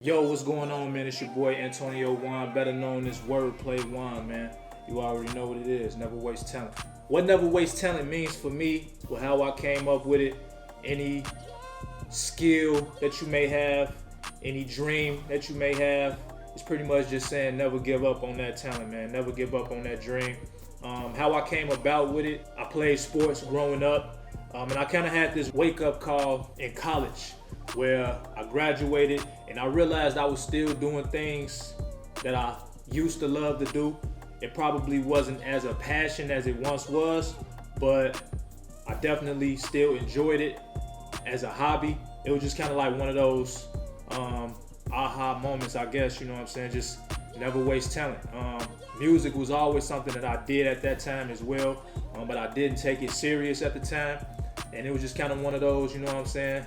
Yo, what's going on, man? It's your boy AntonioWaan, better known as Wordplay Waan, man. You already know what it is. Never waste talent. What never waste talent means for me, well, how I came up with it, any skill that you may have, any dream that you may have, it's pretty much just saying never give up on that talent, man. Never give up on that dream. How I came about with it, I played sports growing up, and I kind of had this wake-up call in college where I graduated and I realized I was still doing things that I used to love to do. It probably wasn't as a passion as it once was, but I definitely still enjoyed it as a hobby. It was just kind of like one of those aha moments, I guess, you know what I'm saying? Just never waste talent. Music was always something that I did at that time as well, but I didn't take it serious at the time. And it was just kind of one of those, you know what I'm saying?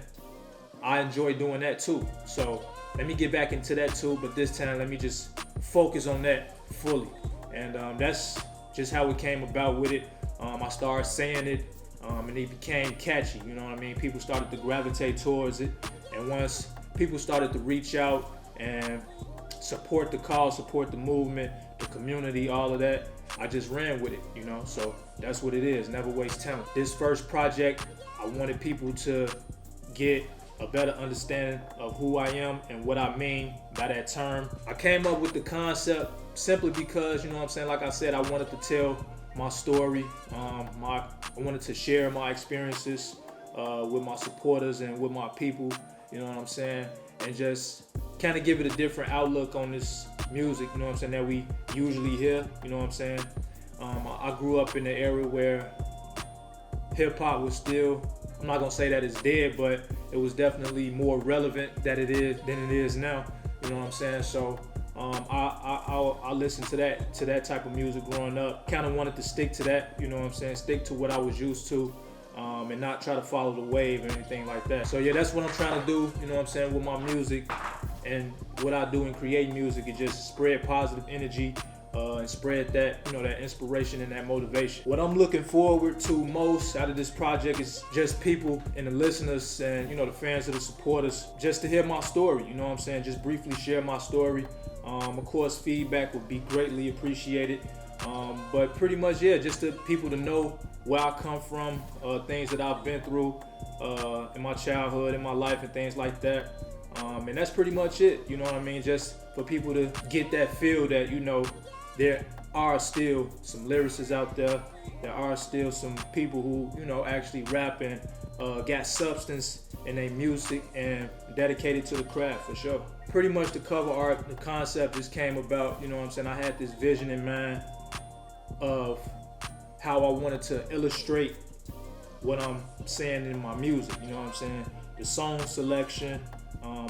I enjoy doing that too. So let me get back into that too, but this time let me just focus on that fully. And that's just how it came about with it. I started saying it, and it became catchy, you know what I mean? People started to gravitate towards it. And once people started to reach out and support the cause, support the movement, the community, all of that, I just ran with it, you know? So that's what it is, never waste talent. This first project, I wanted people to get a better understanding of who I am and what I mean by that term. I came up with the concept simply because, you know what I'm saying, like I said, I wanted to tell my story. I wanted to share my experiences with my supporters and with my people, you know what I'm saying, and just kind of give it a different outlook on this music, you know what I'm saying, that we usually hear, you know what I'm saying. I grew up in an area where hip hop was still, I'm not gonna say that it's dead, but it was definitely more relevant than it is now. You know what I'm saying? So I listened to that type of music growing up. Kind of wanted to stick to that. You know what I'm saying? Stick to what I was used to, and not try to follow the wave or anything like that. So yeah, that's what I'm trying to do. You know what I'm saying, with my music and what I do in creating music is just spread positive energy. And spread that, you know, that inspiration and that motivation. What I'm looking forward to most out of this project is just people and the listeners and, you know, the fans and the supporters, just to hear my story, you know what I'm saying? Just briefly share my story. Of course, feedback would be greatly appreciated. But pretty much, yeah, just the people to know where I come from, things that I've been through in my childhood, in my life, and things like that. And that's pretty much it, you know what I mean? Just for people to get that feel that, you know, there are still some lyricists out there. There are still some people who, you know, actually rap and got substance in their music and dedicated to the craft, for sure. Pretty much the cover art, the concept just came about, you know what I'm saying? I had this vision in mind of how I wanted to illustrate what I'm saying in my music, you know what I'm saying? The song selection,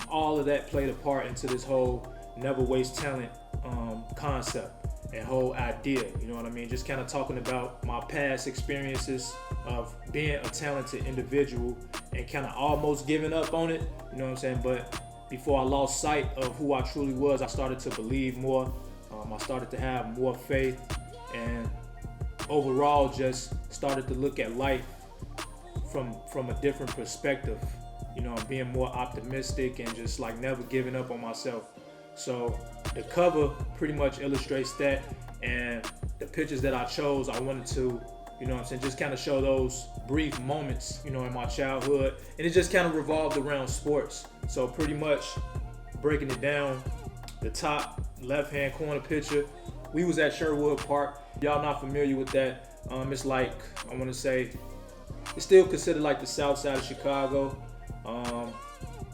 all of that played a part into this whole never waste talent concept and whole idea, you know what I mean? Just kind of talking about my past experiences of being a talented individual and kind of almost giving up on it, you know what I'm saying? But before I lost sight of who I truly was, I started to believe more. I started to have more faith, and overall just started to look at life from a different perspective, you know, being more optimistic and just like never giving up on myself. So the cover pretty much illustrates that, and the pictures that I chose, I wanted to, you know what I'm saying, just kind of show those brief moments, you know, in my childhood, and it just kind of revolved around sports. So pretty much breaking it down, the top left-hand corner picture, we was at Sherwood Park. Y'all not familiar with that? It's like, I want to say, it's still considered like the south side of Chicago.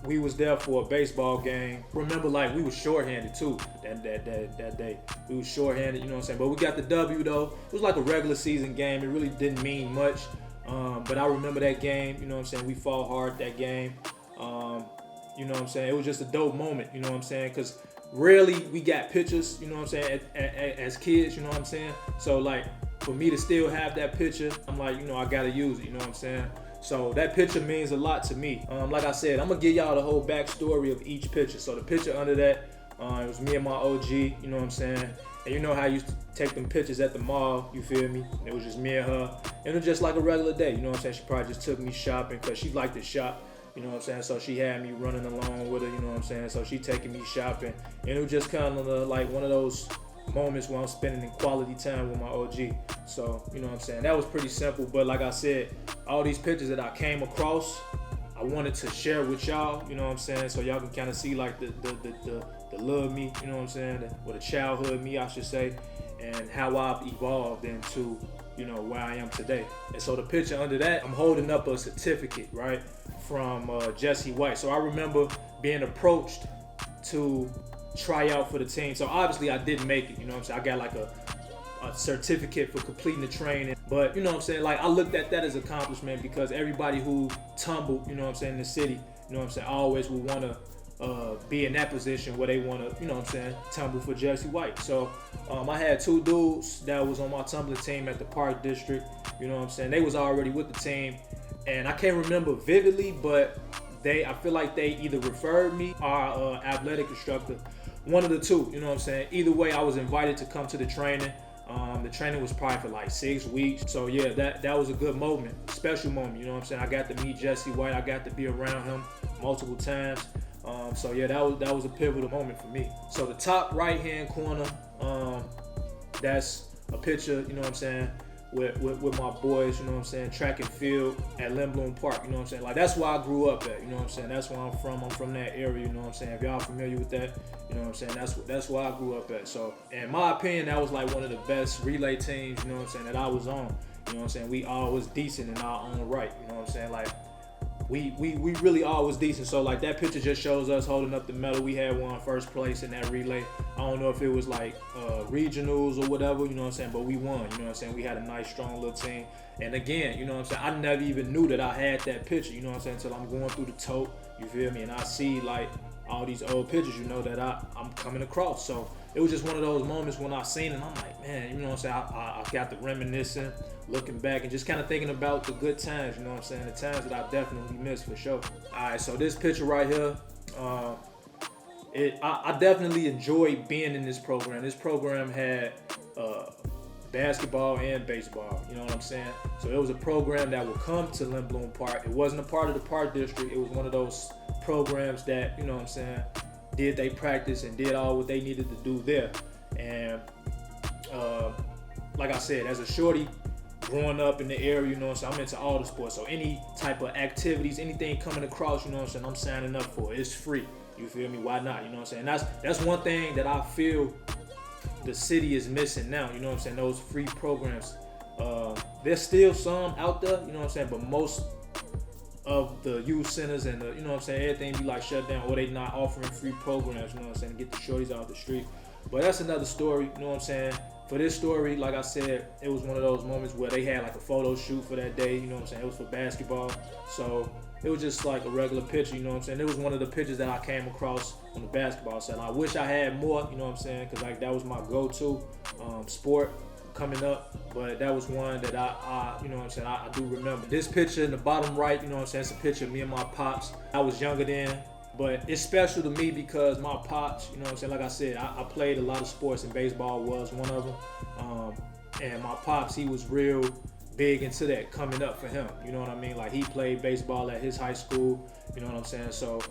We was there for a baseball game. Remember, like, we was shorthanded too that day. We was shorthanded, you know what I'm saying? But we got the W though. It was like a regular season game. It really didn't mean much. But I remember that game, you know what I'm saying? We fought hard that game. You know what I'm saying? It was just a dope moment, you know what I'm saying? Because rarely we got pictures, you know what I'm saying, as kids, you know what I'm saying? So like, for me to still have that picture, I'm like, you know, I gotta use it, you know what I'm saying? So that picture means a lot to me. Like I said, I'm gonna give y'all the whole backstory of each picture. So the picture under that, it was me and my OG, you know what I'm saying? And you know how I used to take them pictures at the mall, you feel me? It was just me and her. And it was just like a regular day, you know what I'm saying? She probably just took me shopping because she liked to shop. You know what I'm saying? So she had me running along with her, you know what I'm saying? So she taking me shopping. And it was just kind of like one of those moments where I'm spending quality time with my OG. So, you know what I'm saying? That was pretty simple. But like I said, all these pictures that I came across, I wanted to share with y'all, you know what I'm saying? So y'all can kind of see like the little me, you know what I'm saying? Or the childhood me, I should say, and how I've evolved into, you know, where I am today. And so the picture under that, I'm holding up a certificate, right, from Jesse White. So I remember being approached to try out for the team. So obviously I didn't make it, you know what I'm saying? I got like a certificate for completing the training. But you know what I'm saying? Like I looked at that as accomplishment because everybody who tumbled, you know what I'm saying, in the city, you know what I'm saying, always would want to be in that position where they want to, you know what I'm saying, tumble for Jesse White. So I had two dudes that was on my tumbling team at the Park District, you know what I'm saying. They was already with the team, and I can't remember vividly, but I feel like they either referred me or our athletic instructor, one of the two, you know what I'm saying. Either way, I was invited to come to the training. The training was probably for like 6 weeks. So yeah, that was a good moment, special moment, you know what I'm saying. I got to meet Jesse White. I got to be around him multiple times. So yeah, that was a pivotal moment for me. So the top right hand corner, that's a picture, you know what I'm saying, with my boys, you know what I'm saying, track and field at Lindblom Park, you know what I'm saying. Like that's where I grew up at, you know what I'm saying. That's where I'm from. I'm from that area, you know what I'm saying. If y'all familiar with that, you know what I'm saying, that's where I grew up at. So in my opinion, that was like one of the best relay teams, you know what I'm saying, that I was on. You know what I'm saying. We all was decent in our own right, you know what I'm saying. Like we really all was decent. So like that picture just shows us holding up the medal. We had won first place in that relay. I don't know if it was like regionals or whatever, you know what I'm saying, but we won, you know what I'm saying. We had a nice strong little team. And again, you know what I'm saying, I never even knew that I had that picture, you know what I'm saying, until I'm going through the tote, you feel me, and I see like all these old pictures, you know, that I'm coming across. So it was just one of those moments when I seen it, and I'm like, man, you know what I'm saying, I got the reminiscing, looking back and just kind of thinking about the good times, you know what I'm saying, the times that I definitely missed for sure. All right, so this picture right here, I definitely enjoyed being in this program. This program had basketball and baseball, you know what I'm saying? So it was a program that would come to Lindblom Park. It wasn't a part of the Park District. It was one of those programs that, you know what I'm saying, did they practice and did all what they needed to do there. And like I said, as a shorty growing up in the area, you know what I'm saying, I'm into all the sports. So any type of activities, anything coming across, you know what I'm saying, I'm signing up for it. It's free. You feel me? Why not? You know what I'm saying? That's one thing that I feel the city is missing now. You know what I'm saying? Those free programs. There's still some out there, you know what I'm saying, but most of the youth centers and the, you know what I'm saying, everything be like shut down, or they not offering free programs, you know what I'm saying, to get the shorties out the street. But that's another story, you know what I'm saying. For this story, like I said, it was one of those moments where they had like a photo shoot for that day, you know what I'm saying. It was for basketball. So it was just like a regular picture, you know what I'm saying. It was one of the pictures that I came across on the basketball side. I wish I had more, you know what I'm saying, because like that was my go-to sport coming up. But that was one that I you know what I'm saying, I do remember. This picture in the bottom right, you know what I'm saying, it's a picture of me and my pops. I was younger then, but it's special to me because my pops, you know what I'm saying, like I said, I played a lot of sports and baseball was one of them. And my pops, he was real big into that coming up for him, you know what I mean? Like he played baseball at his high school, you know what I'm saying? So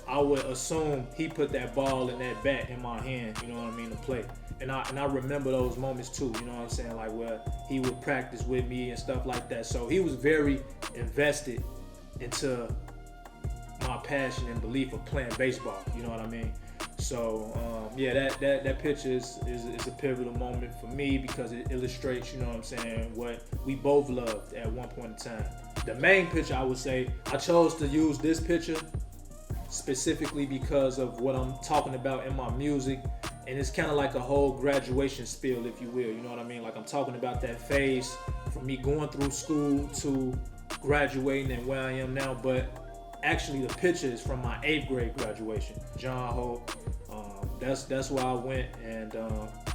I would assume he put that ball and that bat in my hand, you know what I mean, to play. And I remember those moments too, you know what I'm saying, like where he would practice with me and stuff like that. So he was very invested into my passion and belief of playing baseball, you know what I mean? So yeah, that picture is a pivotal moment for me because it illustrates, you know what I'm saying, what we both loved at one point in time. The main picture, I would say, I chose to use this picture specifically because of what I'm talking about in my music, and it's kind of like a whole graduation spiel, if you will, you know what I mean? Like I'm talking about that phase from me going through school to graduating and where I am now, but actually the picture is from my 8th grade graduation, John Hope. That's where I went, and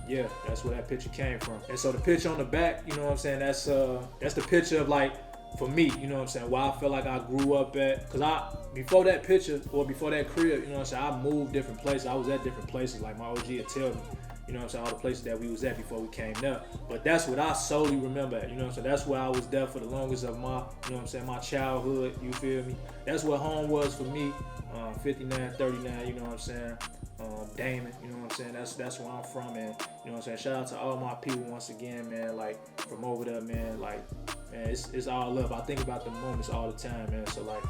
yeah, that's where that picture came from. And so the picture on the back, you know what I'm saying, that's the picture of, like, for me, you know what I'm saying, where I feel like I grew up at. Because before that picture, or before that crib, you know what I'm saying, I moved different places. I was at different places, like my OG would tell me. you know what I'm saying, all the places that we was at before we came there. But that's what I solely remember at, you know what I'm saying? That's where I was there for the longest of my, you know what I'm saying, my childhood, you feel me? That's what home was for me, 59, 39, you know what I'm saying? Damon, you know what I'm saying? That's where I'm from, and you know what I'm saying? Shout out to all my people once again, man, like from over there, man, like, man, it's all love. I think about the moments all the time, man. So like,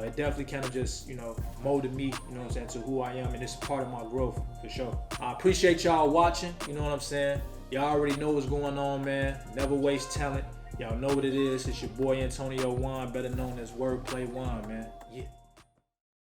it definitely kind of just, you know, molded me, you know what I'm saying, to who I am, and it's part of my growth for sure. I appreciate y'all watching, you know what I'm saying? Y'all already know what's going on, man. Never waste talent. Y'all know what it is. It's your boy AntonioWaan, better known as Wordplay Waan, man. Yeah.